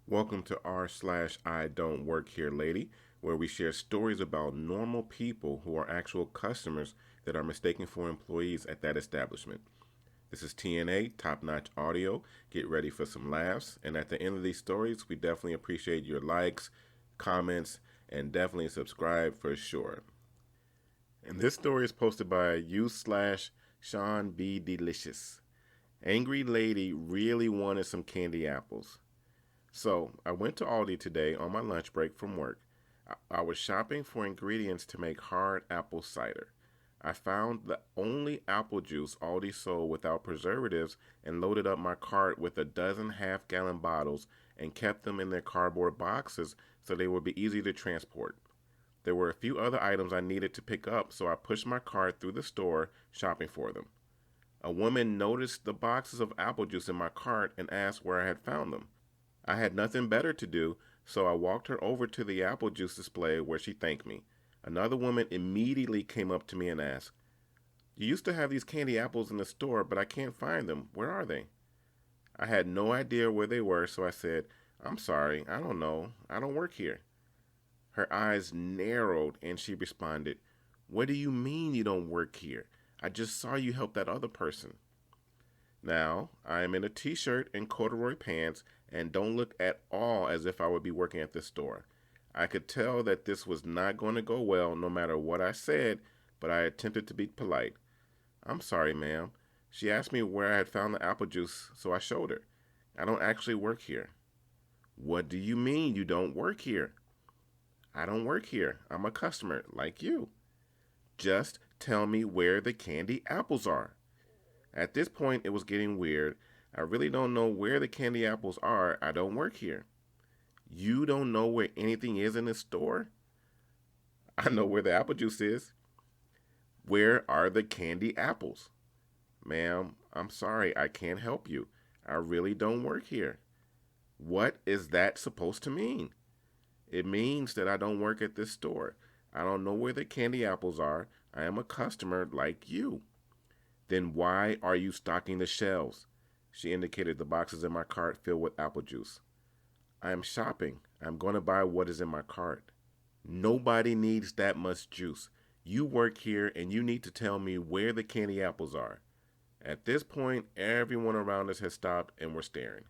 Welcome to r slash idontworkherelady, where we share stories about normal people who are actual customers that are mistaken for employees at that establishment. This is TNA, top-notch audio. Get ready for some laughs. And at the end of these stories, we definitely appreciate your likes, comments, and definitely subscribe for sure. And this story is posted by u/slash Sean B. Delicious. Angry lady really wanted some candy apples. So I went to Aldi today on my lunch break from work. I was shopping for ingredients to make hard apple cider. I found the only apple juice Aldi sold without preservatives and loaded up my cart with a dozen half-gallon bottles and kept them in their cardboard boxes so they would be easy to transport. There were a few other items I needed to pick up, so I pushed my cart through the store shopping for them. A woman noticed the boxes of apple juice in my cart and asked where I had found them. I had nothing better to do, so I walked her over to the apple juice display where she thanked me. Another woman immediately came up to me and asked, "You used to have these candy apples in the store, but I can't find them. Where are they?" I had no idea where they were, so I said, "I'm sorry, I don't know. I don't work here." Her eyes narrowed and she responded, "What do you mean you don't work here? I just saw you help that other person." Now, I am in a t-shirt and corduroy pants and don't look at all as if I would be working at this store. I could tell that this was not going to go well no matter what I said, but I attempted to be polite. "I'm sorry, ma'am." She asked me where I had found the apple juice, so I showed her. "I don't actually work here." "What do you mean you don't work here?" "I don't work here. I'm a customer, like you." "Just tell me where the candy apples are." At this point, it was getting weird. "I really don't know where the candy apples are. I don't work here." "You don't know where anything is in this store?" "I know where the apple juice is." "Where are the candy apples?" "Ma'am, I'm sorry, I can't help you. I really don't work here." "What is that supposed to mean?" "It means that I don't work at this store. I don't know where the candy apples are. I am a customer like you." "Then why are you stocking the shelves?" She indicated the boxes in my cart filled with apple juice. "I am shopping. I'm going to buy what is in my cart." "Nobody needs that much juice. You work here and you need to tell me where the candy apples are." At this point, everyone around us had stopped and were staring.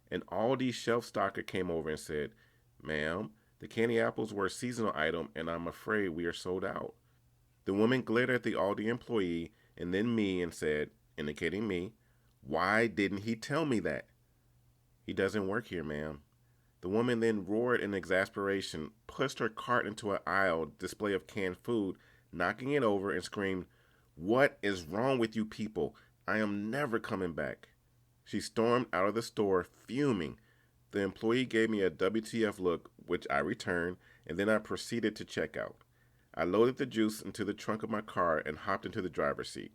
An Aldi shelf stocker came over and said, "Ma'am, the candy apples were a seasonal item and I'm afraid we are sold out." The woman glared at the Aldi employee and then me and said, indicating me, "Why didn't he tell me that?" "He doesn't work here, ma'am." The woman then roared in exasperation, pushed her cart into an aisle display of canned food, knocking it over, and screamed, "What is wrong with you people? I am never coming back." She stormed out of the store, fuming. The employee gave me a WTF look, which I returned, and then I proceeded to check out. I loaded the juice into the trunk of my car and hopped into the driver's seat.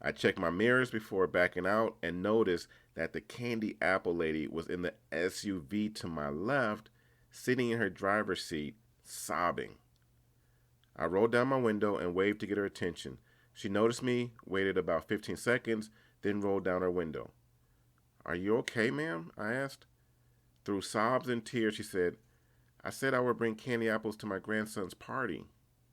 I checked my mirrors before backing out and noticed that the candy apple lady was in the SUV to my left, sitting in her driver's seat, sobbing. I rolled down my window and waved to get her attention. She noticed me, waited about 15 seconds, then rolled down her window. "Are you okay, ma'am?" I asked. Through sobs and tears, she said, "I said I would bring candy apples to my grandson's party."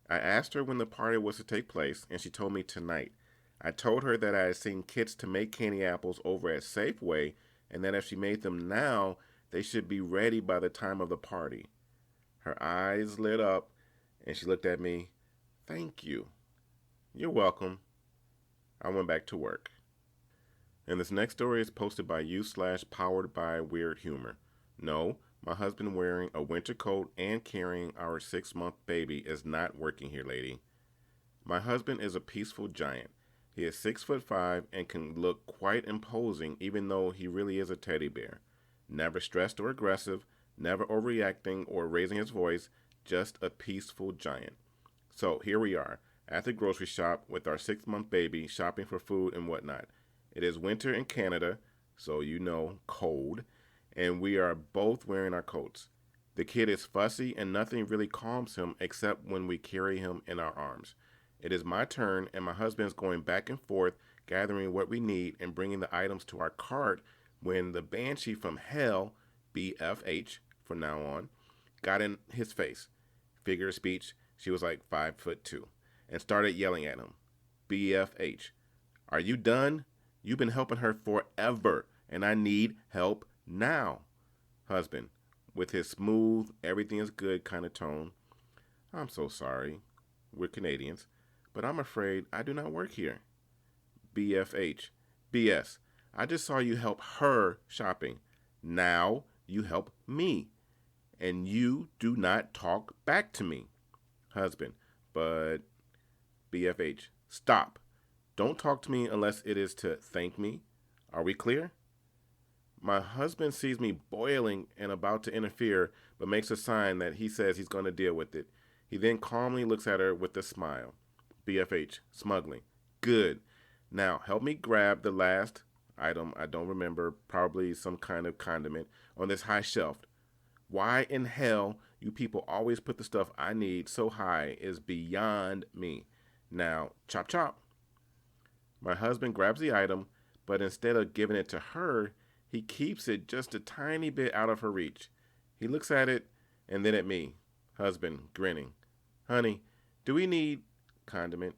I asked her when the party was to take place, and she told me tonight. I told her that I had seen kits to make candy apples over at Safeway, and that if she made them now, they should be ready by the time of the party. Her eyes lit up, and she looked at me. "Thank you." "You're welcome." I went back to work. And this next story is posted by u/slash powered by weird humor. No, my husband wearing a winter coat and carrying our 6-month baby is not working here, lady. My husband is a peaceful giant. He is 6'5" and can look quite imposing even though he really is a teddy bear. Never stressed or aggressive, never overreacting or raising his voice, just a peaceful giant. So here we are, at the grocery shop with our 6-month baby shopping for food and whatnot. It is winter in Canada, so you know, cold, and we are both wearing our coats. The kid is fussy and nothing really calms him except when we carry him in our arms. It is my turn, and my husband's going back and forth, gathering what we need and bringing the items to our cart when the banshee from hell BFH from now on, got in his face. Figure of speech, she was like 5'2", and started yelling at him. BFH, are you done? You've been helping her forever, and I need help now. Husband, with his smooth, everything is good kind of tone. I'm so sorry. We're Canadians, but I'm afraid I do not work here. BFH, BS, I just saw you help her shopping. Now you help me. And you do not talk back to me. Husband, but BFH, stop. Don't talk to me unless it is to thank me. Are we clear? My husband sees me boiling and about to interfere, but makes a sign that he says he's going to deal with it. He then calmly looks at her with a smile. BFH, smuggling. Good. Now, help me grab the last item, I don't remember, probably some kind of condiment, on this high shelf. Why in hell you people always put the stuff I need so high is beyond me. Now, chop chop. My husband grabs the item, but instead of giving it to her, he keeps it just a tiny bit out of her reach. He looks at it and then at me. Husband, grinning. Honey, do we need condiment?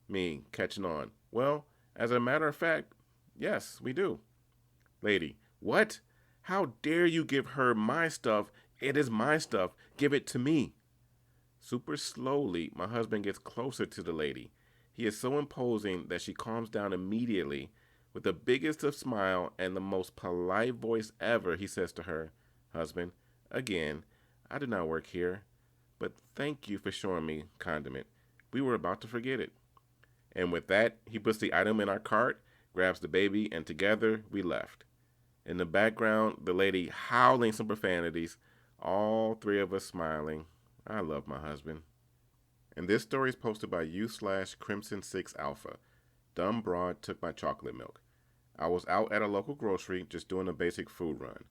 Me, catching on. Well, as a matter of fact, yes, we do. Lady, what? How dare you give her my stuff? It is my stuff. Give it to me. Super slowly, my husband gets closer to the lady. He is so imposing that she calms down immediately. With the biggest of smile and the most polite voice ever, he says to her, Husband, again, I do not work here, but thank you for showing me condiment. We were about to forget it. And with that, he puts the item in our cart, grabs the baby, and together we left. In the background, the lady howling some profanities, all three of us smiling. I love my husband. And this story is posted by u/Crimson6Alpha. Dumb broad took my chocolate milk. I was out at a local grocery just doing a basic food run.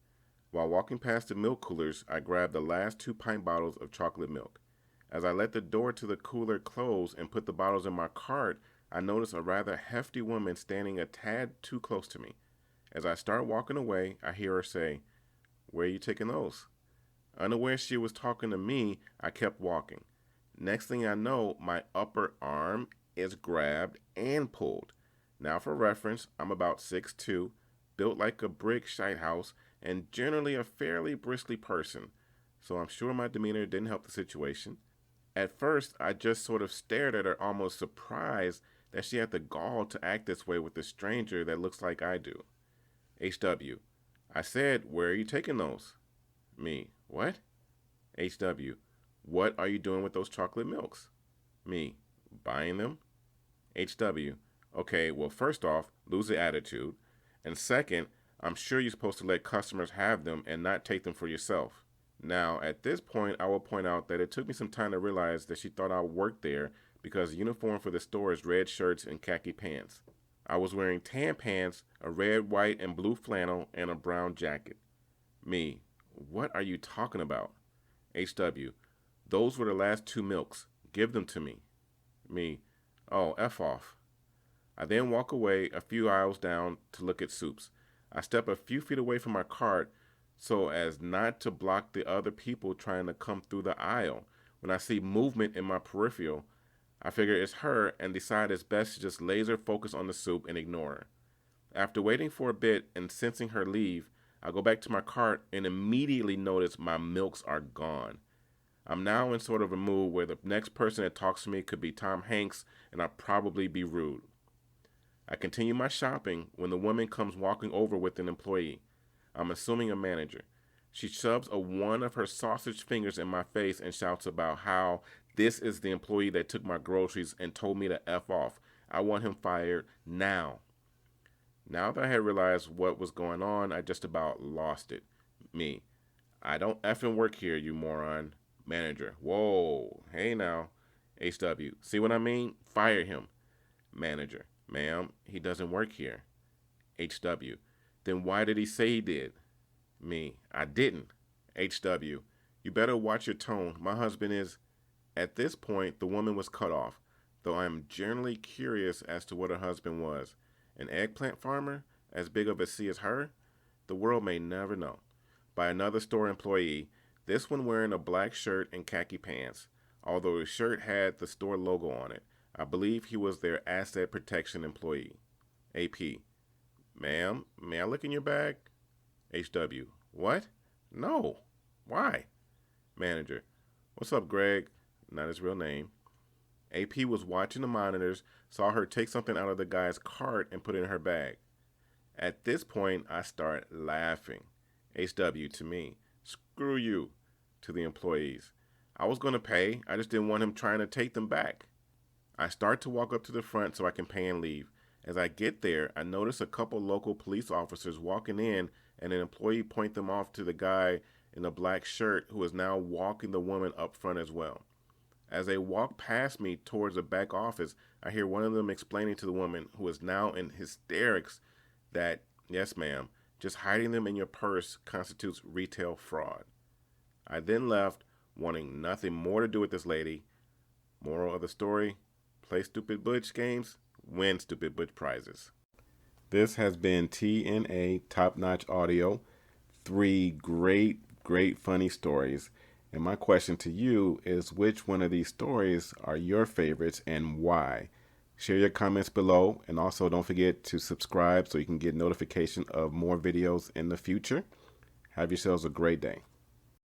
While walking past the milk coolers, I grabbed the last 2 pint bottles of chocolate milk. As I let the door to the cooler close and put the bottles in my cart, I noticed a rather hefty woman standing a tad too close to me. As I start walking away, I hear her say, Where are you taking those? Unaware she was talking to me, I kept walking. Next thing I know, my upper arm is grabbed and pulled. Now for reference, I'm about 6'2", built like a brick shite house, and generally a fairly bristly person, so I'm sure my demeanor didn't help the situation. At first, I just sort of stared at her, almost surprised that she had the gall to act this way with a stranger that looks like I do. HW, I said, where are you taking those? Me, what? HW, what are you doing with those chocolate milks? Me, buying them? HW, okay, well, first off, lose the attitude. And second, I'm sure you're supposed to let customers have them and not take them for yourself. Now, at this point, I will point out that it took me some time to realize that she thought I worked there because the uniform for the store is red shirts and khaki pants. I was wearing tan pants, a red, white, and blue flannel, and a brown jacket. Me, what are you talking about? HW, those were the last 2 milks. Give them to me. Me, oh, F off. I then walk away a few aisles down to look at soups. I step a few feet away from my cart so as not to block the other people trying to come through the aisle. When I see movement in my peripheral, I figure it's her and decide it's best to just laser focus on the soup and ignore her. After waiting for a bit and sensing her leave, I go back to my cart and immediately notice my milks are gone. I'm now in sort of a mood where the next person that talks to me could be Tom Hanks and I'll probably be rude. I continue my shopping when the woman comes walking over with an employee. I'm assuming a manager. She shoves one of her sausage fingers in my face and shouts about how this is the employee that took my groceries and told me to F off. I want him fired now. Now that I had realized what was going on, I just about lost it. Me, I don't effing work here, you moron. Manager, whoa, hey now. HW, see what I mean? Fire him. Manager, ma'am, he doesn't work here. HW, then why did he say he did? Me, I didn't. HW, you better watch your tone. My husband is... At this point, the woman was cut off, though I am generally curious as to what her husband was. An eggplant farmer, as big of a C as her? The world may never know. by another store employee, this one wearing a black shirt and khaki pants. Although his shirt had the store logo on it, I believe he was their asset protection employee. AP, ma'am, may I look in your bag? HW, what? No. Why? Manager, what's up, Greg? Not his real name. AP was watching the monitors, saw her take something out of the guy's cart and put it in her bag. At this point, I start laughing. HW to me, screw you, to the employees. I was going to pay, I just didn't want him trying to take them back. I start to walk up to the front so I can pay and leave. As I get there, I notice a couple local police officers walking in and an employee point them off to the guy in the black shirt who is now walking the woman up front as well. As they walk past me towards the back office, I hear one of them explaining to the woman, who is now in hysterics, that, yes ma'am, just hiding them in your purse constitutes retail fraud. I then left, wanting nothing more to do with this lady. Moral of the story, play stupid butch games, win stupid butch prizes. This has been TNA Top Notch Audio. 3 great funny stories. And my question to you is, which one of these stories are your favorites and why? Share your comments below, and also don't forget to subscribe so you can get notification of more videos in the future. Have yourselves a great day.